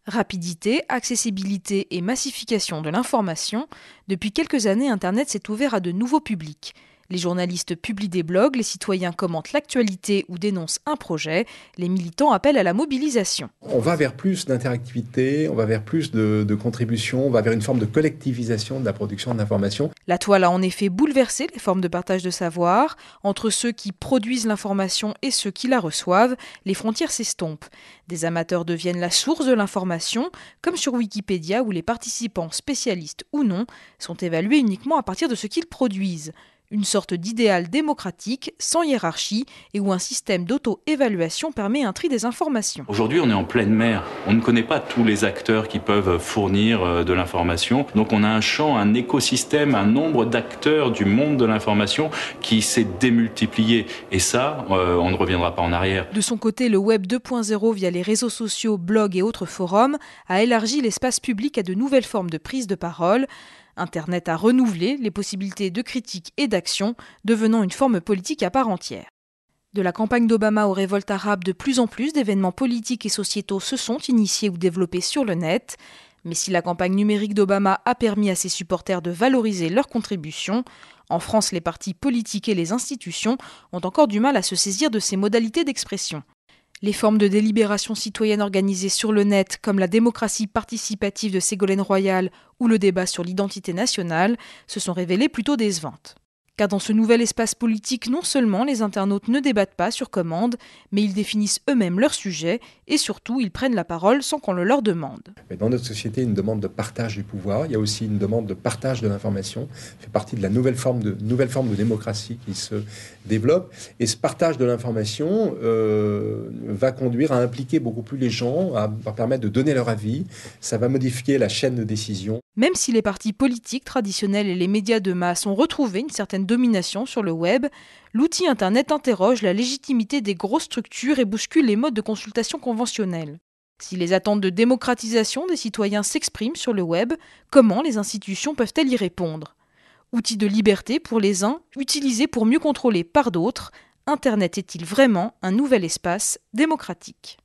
Rapidité, accessibilité et massification de l'information, depuis quelques années, Internet s'est ouvert à de nouveaux publics. Les journalistes publient des blogs, les citoyens commentent l'actualité ou dénoncent un projet, les militants appellent à la mobilisation. On va vers plus d'interactivité, on va vers plus de contributions, on va vers une forme de collectivisation de la production de l'information. La toile a en effet bouleversé les formes de partage de savoir. Entre ceux qui produisent l'information et ceux qui la reçoivent, les frontières s'estompent. Des amateurs deviennent la source de l'information, comme sur Wikipédia où les participants, spécialistes ou non, sont évalués uniquement à partir de ce qu'ils produisent. Une sorte d'idéal démocratique, sans hiérarchie, et où un système d'auto-évaluation permet un tri des informations. Aujourd'hui, on est en pleine mer. On ne connaît pas tous les acteurs qui peuvent fournir de l'information. Donc on a un champ, un écosystème, un nombre d'acteurs du monde de l'information qui s'est démultiplié. Et ça, on ne reviendra pas en arrière. De son côté, le Web 2.0, via les réseaux sociaux, blogs et autres forums, a élargi l'espace public à de nouvelles formes de prise de parole. Internet a renouvelé les possibilités de critique et d'action, devenant une forme politique à part entière. De la campagne d'Obama aux révoltes arabes, de plus en plus d'événements politiques et sociétaux se sont initiés ou développés sur le net. Mais si la campagne numérique d'Obama a permis à ses supporters de valoriser leur contribution, en France, les partis politiques et les institutions ont encore du mal à se saisir de ces modalités d'expression. Les formes de délibération citoyenne organisées sur le net, comme la démocratie participative de Ségolène Royal ou le débat sur l'identité nationale, se sont révélées plutôt décevantes. Car dans ce nouvel espace politique, non seulement les internautes ne débattent pas sur commande, mais ils définissent eux-mêmes leur sujet et surtout ils prennent la parole sans qu'on le leur demande. Mais dans notre société, une demande de partage du pouvoir, il y a aussi une demande de partage de l'information, ça fait partie de la nouvelle forme de démocratie qui se développe. Et ce partage de l'information va conduire à impliquer beaucoup plus les gens, à permettre de donner leur avis, ça va modifier la chaîne de décision. Même si les partis politiques traditionnels et les médias de masse ont retrouvé une certaine domination sur le web, l'outil Internet interroge la légitimité des grosses structures et bouscule les modes de consultation conventionnels. Si les attentes de démocratisation des citoyens s'expriment sur le web, comment les institutions peuvent-elles y répondre ? Outil de liberté pour les uns, utilisé pour mieux contrôler par d'autres, Internet est-il vraiment un nouvel espace démocratique ?